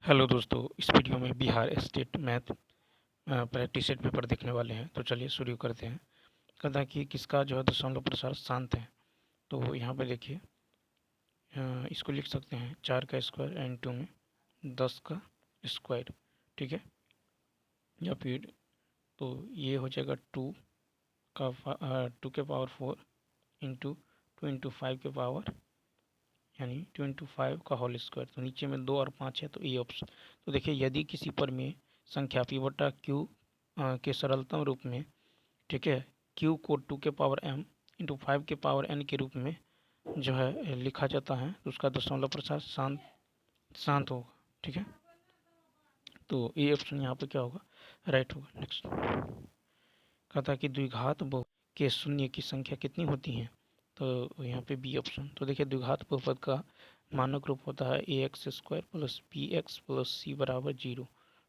Hello दोस्तों, इस video में Bihar state math practice set paper देखने वाले हैं। तो चलिए शुरू करते हैं। कहता है कि किसका जो है दशमलव प्रसार शांत है। तो यहाँ पे देखिए, इसको लिख सकते हैं 4 का स्क्वायर एंड 2 में 10 का स्क्वायर, ठीक है। या फिर तो ये हो जाएगा 2 के पावर 4 इंटू 2 × 5 के पावर यानी 2 × 5 का होल स्क्वायर। तो नीचे में 2 और 5 है, तो ये ऑप्शन। तो देखिए, यदि किसी पर में संख्या पी बटा क्यू के सरलतम रूप में, ठीक है, क्यू को 2 के पावर m × 5 के पावर n के रूप में जो है लिखा जाता है, तो उसका दशमलव प्रसार शांत होगा, ठीक है। तो ये ऑप्शन यहाँ पे क्या होगा, राइट होगा। नेक्स्ट कहता है कि द्विघात बहुपद के शून्य की संख्या कितनी होती है। तो यहाँ पे बी ऑप्शन। तो देखिए, द्विघात बहुपद का मानक रूप होता है ax² + bx + c = 0,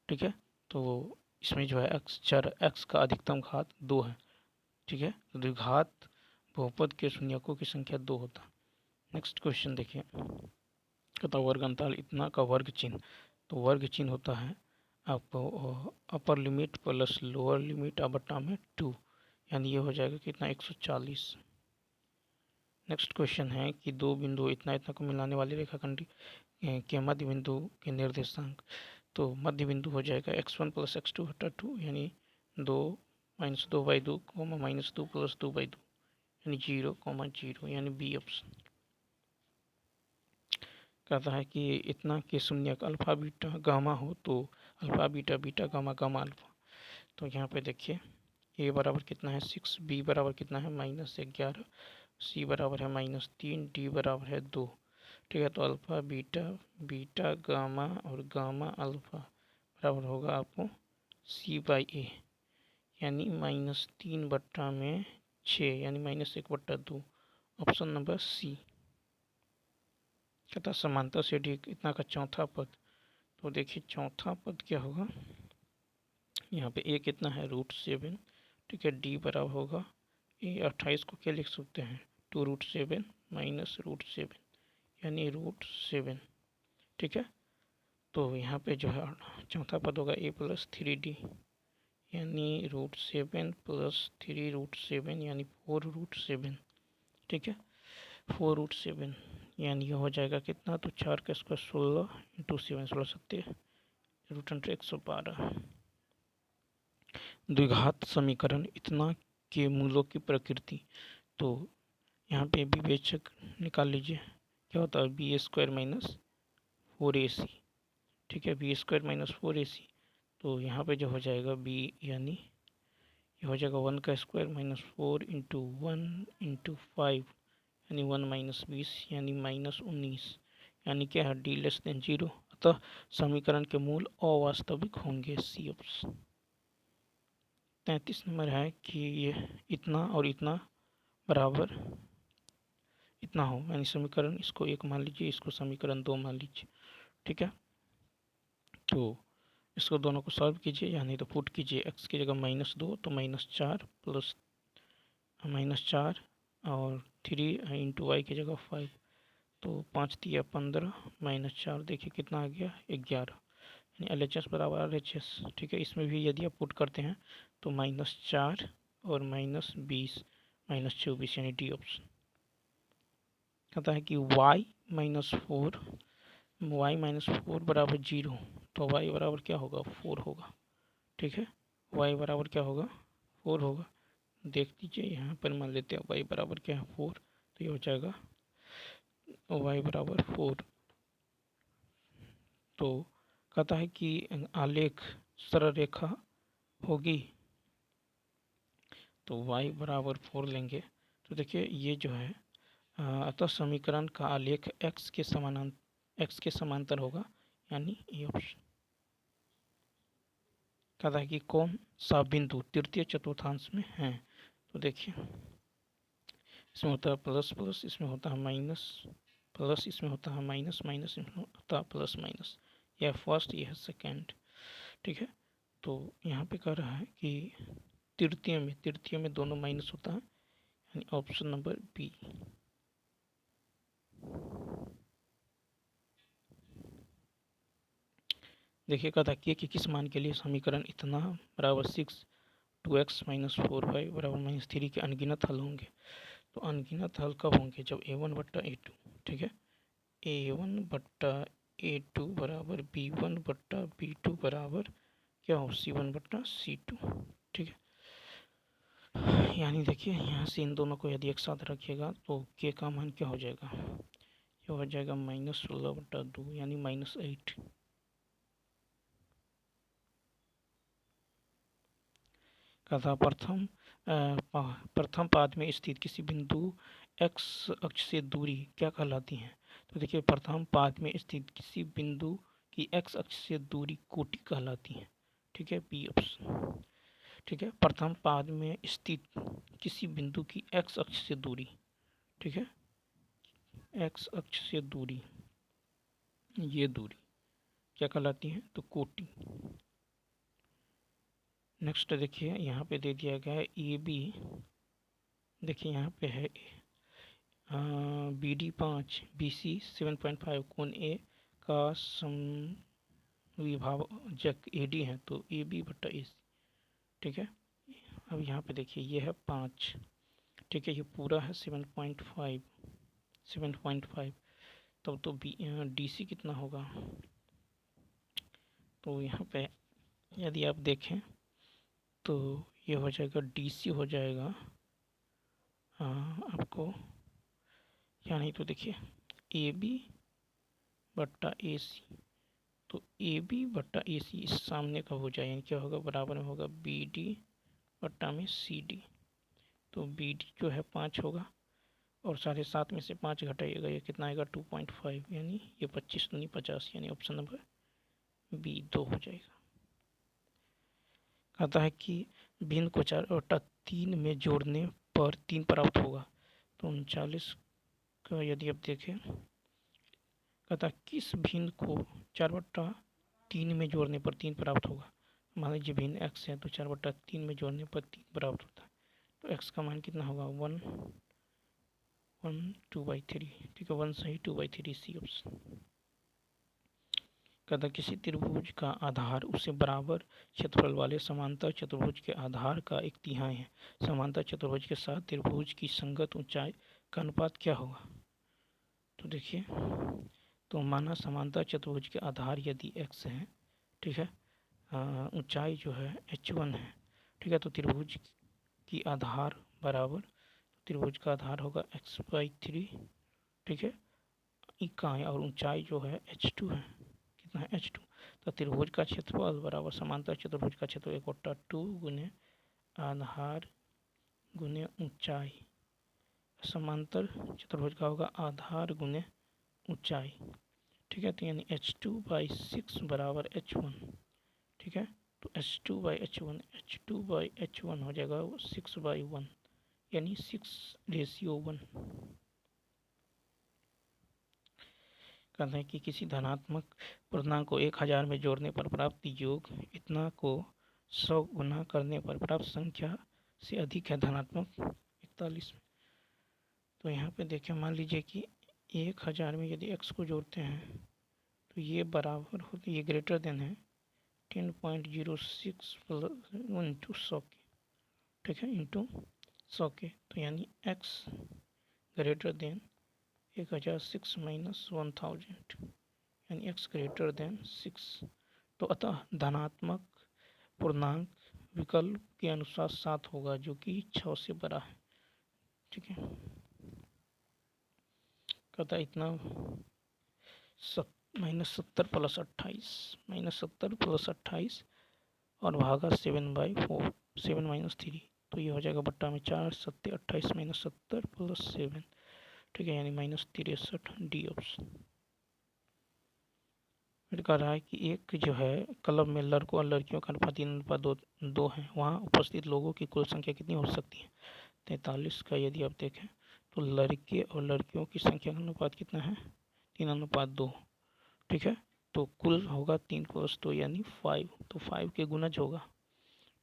ठीक है। तो इसमें जो है चर x का अधिकतम घात 2 है, ठीक है। तो द्विघात बहुपद के शून्यकों की संख्या 2 होता है। नेक्स्ट क्वेश्चन देखिए, कहता वर्ग अंतराल इतना का वर्ग चिन्ह। तो वर्ग चिन्ह होता है आपको upper limit plus lower limit बटा में 2, यानी ये हो जाएगा कितना 140। नेक्स्ट क्वेश्चन है कि दो बिंदु इतना इतना को मिलाने वाली रेखाखंड के मध्य बिंदु के निर्देशांक। तो मध्य बिंदु हो जाएगा x1 + x2 बटा 2, यानी 2 - 2/2 -2 + 2/2, यानी 0, 0, यानी बी ऑप्शन। कहता है कि इतना के शून्यक अल्फा बीटा गामा हो तो alpha beta beta gamma gamma alpha. तो यहाँ पे देखिए, ए बराबर कितना है 6, बी बराबर कितना है -11, सी बराबर है -3, डी बराबर है 2, ठीक है। तो अल्फा बीटा बीटा गामा और गामा अल्फा बराबर होगा आपको c/a, यानी -3 बट्टा में 6, यानी -1/2, ऑप्शन नंबर सी। कहता समांतर से डी इतना का चौथा पद। तो देखिए चौथा पद क्या होगा, यहाँ पे ए कितना है √7, ठीक है। डी बराबर होगा ए 28 को क्या लिख सकते हैं 2√7 -√7, यानी √7, ठीक है। तो यहाँ पे जो है चौथा पद होगा a + 3d, यानी √7 + 3√7, यानी 4√7, ठीक है। 4√7 यानी ये हो जाएगा कितना, तो 4 का स्क्वायर 16 × 7 16 7 √112। 112 द्विघात समीकरण इतना के मूलों की प्रकृति। तो यहाँ पे विवेचक निकाल लीजिए, क्या होता है b² - 4ac, ठीक है। b² - 4ac। तो यहाँ पे जो हो जाएगा b, यानी ये हो जाएगा 1 का स्क्वायर -4 × 1 × 5, यानी 1 - 20, यानी -19, यानी क्या है d < 0। अतः समीकरण के मूल अवास्तविक होंगे, सी ऑप्शन। 33 नंबर है कि ये इतना और इतना बराबर इतना हो, यानी समीकरण इसको 1 मान लीजिए, इसको समीकरण 2 मान लीजिए, ठीक है। तो इसको दोनों को सॉल्व कीजिए, यानी तो पुट कीजिए x की जगह -2, तो -4 प्लस -4 और 3 × y की जगह 5, तो 5 × 15 -4, देखिए कितना आ गया 11, यानी LHS बराबर RHS, ठीक है। इसमें भी यदि आप पुट करते हैं तो -4 और -20 -24, यानी डी ऑप्शन। कहता है कि y - 4 बराबर 0, तो y बराबर क्या होगा 4 होगा, ठीक है। y बराबर क्या होगा 4 होगा। देख लीजिए यहाँ पर मान लेते हैं y बराबर क्या है 4, तो ये हो जाएगा y बराबर 4। तो कहता है कि आलेख सरल रेखा होगी, तो y बराबर 4 लेंगे। तो देखिए ये जो है अतः समीकरण का आलेख x के समांतर होगा, यानी ये ऑप्शन। कहता है कि कौन सा बिंदु तृतीय चतुर्थांश में है। तो देखिए इसमें होता है प्लस प्लस, इसमें होता है माइनस प्लस, इसमें होता है माइनस माइनस, इसमें होता है प्लस माइनस। यह फर्स्ट, यह सेकेंड, ठीक है। तो यहाँ पे कह रहा है कि तृतीय में दोनों माइनस होता है, यानी ऑप्शन नंबर बी। देखिए कहा था के के किस मान के लिए समीकरण इतना बराबर 6 2x माइनस 4y बराबर -3 के अनगिनत हल होंगे। तो अनगिनत हल कब होंगे? जब a1/a2, ठीक है, a1/a2 बराबर b1/b2 बराबर क्या हो? c1/c2, ठीक है। यानी देखिए यहाँ से इन दोनों को यदि एक साथ रखिएगा तो के का मान क्या हो जाएगा? ये हो जाएगा -16/2 यानी -8। कथा प्रथम पाद में स्थित किसी बिंदु x अक्ष से दूरी क्या कहलाती है? तो देखिए प्रथम पाद में स्थित किसी बिंदु की x अक्ष से दूरी कोटि कहलाती है, ठीक है, बी ऑप्शन, ठीक है। प्रथम पाद में स्थित किसी बिंदु की x अक्ष से दूरी, ठीक है, x अक्ष से दूरी, ये दूरी क्या कहलाती है? तो कोटि। नेक्स्ट देखिए यहाँ पे दे दिया गया है ए बी, देखिए यहाँ पे है बी डी 5 बी सी 7.5 कोण ए का समविभाजक ए डी है, तो ए बी बटा ए सी, ठीक है। अब यहाँ पे देखिए ये है 5, ठीक है, ये पूरा है 7.5, तब तो बी डी सी कितना होगा? तो यहाँ पे यदि आप देखें तो ये हो जाएगा डी सी हो जाएगा आपको, या नहीं तो देखिए ए बी बट्टा ए सी, तो ए बी बट्टा ए सी इस सामने का हो जाए, यानी क्या होगा? बराबर में होगा बी डी बट्टा में सी डी। तो बी डी जो है 5 होगा और 7.5 में से 5 घटाइएगा, ये कितना आएगा? 2.5, यानी ये 25 दूनी 50, यानी ऑप्शन नंबर बी 2 हो जाएगा। कहता है कि भिन्न को 4/3 में जोड़ने पर 3 प्राप्त होगा। तो 39 का यदि आप देखें, कहता है किस भिन्न को 4/3 में जोड़ने पर 3 प्राप्त होगा। मान लीजिए भिन्न x है तो 4/3 में जोड़ने पर 3 प्राप्त होता है, तो x का मान कितना होगा? 1 2/3, ठीक है, 1 सही, 2/3 सी ऑप्शन। कहता किसी त्रिभुज का आधार उसे बराबर क्षेत्रफल वाले समांतर चतुर्भुज के आधार का 1/3 है। समांतर चतुर्भुज के साथ त्रिभुज की संगत ऊंचाई का अनुपात क्या होगा? तो देखिए, तो माना समांतर चतुर्भुज के आधार यदि x है, ठीक है, ऊंचाई जो है h1 है, ठीक है, तो त्रिभुज की आधार बराबर, त्रिभुज का आधार होगा x/3, ठीक है, इकाई, और ऊंचाई जो है h2 है, कितना है? h2। तो त्रिभुज का क्षेत्रफल बराबर समांतर चतुर्भुज का क्षेत्रफल 1/2 गुने आधार गुने ऊंचाई। समांतर चतुर्भुज का होगा आधार गुने ऊंचाई, ठीक है, तो यानी h2/6 बराबर h1, ठीक है, तो h2/h1 हो जाएगा 6/1, यानी 6:1। कहते हैं कि किसी धनात्मक पूर्णांक को 1000 में जोड़ने पर प्राप्त योग इतना को 100 गुना करने पर प्राप्त संख्या से अधिक है धनात्मक 41 में। तो यहाँ पे देखें, मान लीजिए कि 1000 में यदि x को जोड़ते हैं तो ये बराबर होती, ये ग्रेटर देन है 10.06 प्लस इंटू 100 के, ठीक है, इंटू 100 के, तो यानी x ग्रेटर देन 1006 माइनस 1000, यानी x ग्रेटर देन 6। तो अतः धनात्मक पूर्णांक विकल्प के अनुसार 7 होगा, जो कि 6 से बड़ा है, ठीक है। कहता इतना -70 प्लस 28 और भागा 7/4 7-3, तो ये हो जाएगा बट्टा में 4 7 28 -70 प्लस 7, ठीक है, यानी -63 डी ऑप्शन। फिर कह रहा है कि एक जो है क्लब में लड़कों और लड़कियों का अनुपात 3:2 है, वहाँ उपस्थित लोगों की कुल संख्या कितनी हो सकती है? 43 का यदि आप देखें तो लड़के और लड़कियों की संख्या का अनुपात कितना है? 3:2, ठीक है, तो कुल होगा 3 + 2 यानी 5, तो 5 के गुणज होगा,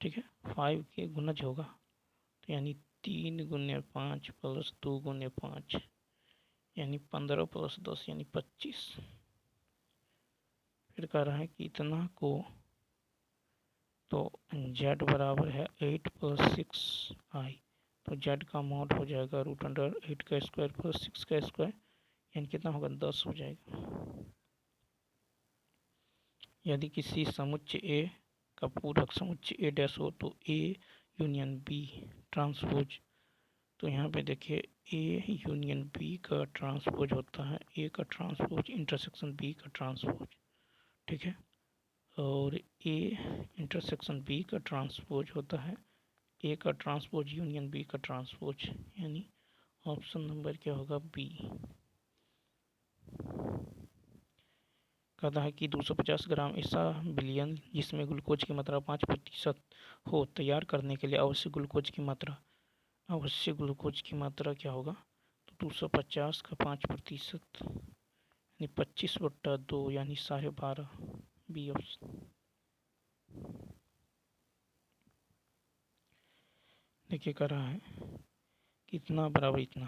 ठीक है, 5 के गुणज होगा, तो यानी 3 × 5 + 2 × 5 यानी 15 + 10 यानी 25। फिर कह रहा है कि इतना को, तो z बराबर है 8 + 6i, तो z का मॉड हो जाएगा √8 का स्क्वायर प्लस 6 का स्क्वायर, यानी कितना होगा 10 हो जाएगा। यदि किसी समुच्चय A का पूरक समुच्चय A डैश हो तो A यूनियन B ट्रांसपोज, तो यहाँ पे देखिए A यूनियन B का ट्रांसपोज होता है A का ट्रांसपोज इंटरसेक्शन B का ट्रांसपोज, ठीक है, और A इंटरसेक्शन B का ट्रांसपोज होता है A का ट्रांसपोज यूनियन B का ट्रांसपोज, यानी ऑप्शन नंबर क्या होगा बी। कहता है कि 250 ग्राम ऐसा विलयन जिसमें ग्लूकोज की मात्रा 5% हो तैयार करने के लिए आवश्यक ग्लूकोज की मात्रा क्या होगा, तो 250 का 5% यानी 25/2 यानी 12.5 बी ऑप्शन। देखिए कर रहा है कितना बराबर इतना,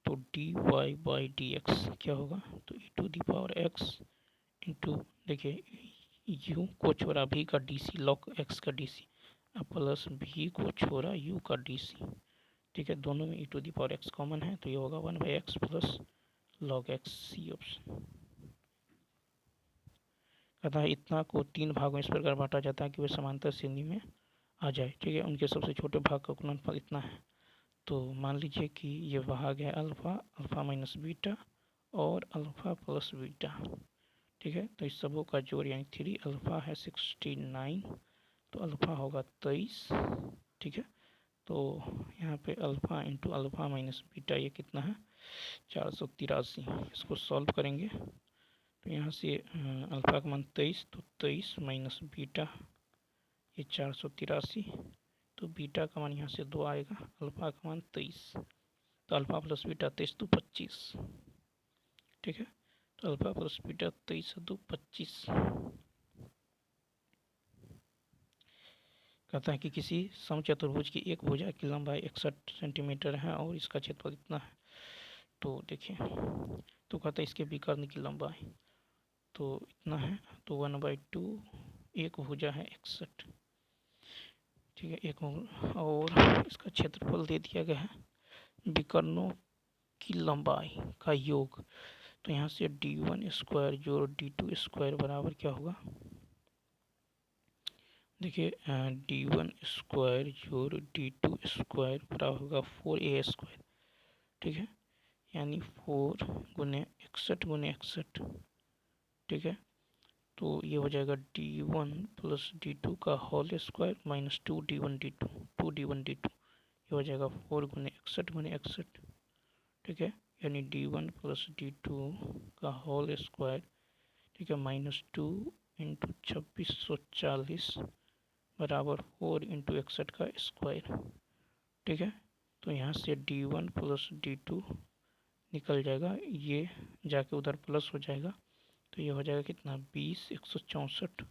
तो dy/dx क्या होगा, तो e⁻x इंटू, देखिए u को छोड़ा v का dc log x का dc प्लस v को छोड़ा u का dc, ठीक है, दोनों में e⁻x कॉमन है तो ये होगा 1/x plus log x, C option. कहता है इतना को 3 भागों में इस प्रकार बांटा जाता है कि वे समांतर श्रेणी में आ जाए, ठीक है, उनके सबसे छोटे भाग का गुणनफल इतना है। तो मान लीजिए कि ये भाग है अल्फ़ा, अल्फ़ा माइनस बीटा और अल्फ़ा प्लस बीटा, ठीक है, तो इस सबों का जोड़ यानी 3 अल्फ़ा है 69, तो अल्फ़ा होगा 23, ठीक है, तो यहाँ पे alpha into alpha minus beta ये कितना है 483, इसको सॉल्व करेंगे तो यहाँ से अल्फ़ा का मान 23, तो 23 माइनस बीटा ये 483, तो बीटा का मान यहाँ से 2 आएगा, अल्फ़ा का मान 23, तो अल्फ़ा प्लस बीटा 23 तो 25, ठीक है, तो अल्फ़ा प्लस बीटा 23 तो 25। कहता है कि किसी समचतुर्भुज की एक भुजा की लंबाई 61 सेंटीमीटर है और इसका क्षेत्रफल इतना है, तो देखिए, तो कहता है इसके विकर्ण की लंबाई तो इतना है, तो 1/2, एक भुजा है 61, ठीक है, एक, और इसका क्षेत्रफल दे दिया गया है विकर्णों की लंबाई का योग, तो यहाँ से d1 स्क्वायर जोड़ d2 स्क्वायर बराबर क्या होगा, देखिए d1 स्क्वायर जोड़ d2 स्क्वायर बराबर होगा 4a स्क्वायर, ठीक है, यानी 4 गुने 61, ठीक है, तो ये हो जाएगा d1 प्लस d2 का होल स्क्वायर माइनस 2d1 ये हो जाएगा 4 गुने 61, ठीक है, यानी d1 प्लस d2 का होल स्क्वायर, ठीक है, माइनस 2 इंटू 2640 बराबर 4 इंटू 61 का स्क्वायर, ठीक है, तो यहाँ से d1 प्लस d2 निकल जाएगा, ये जाके उधर प्लस हो जाएगा, तो ये हो जाएगा कितना 20, 164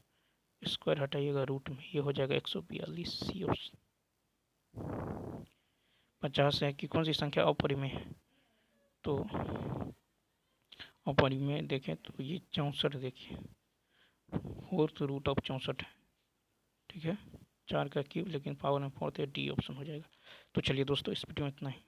स्क्वायर हटाइएगा रूट में, ये हो जाएगा 142, सी ऑप्शन। 50 है कि कौन सी संख्या अपरिमेय है, तो अपरिमेय देखें तो ये 64, देखिए 4√64 है, ठीक है, 4 का क्यूब लेकिन पावर में 4 डी ऑप्शन हो जाएगा। तो चलिए दोस्तों इस वीडियो में इतना ही।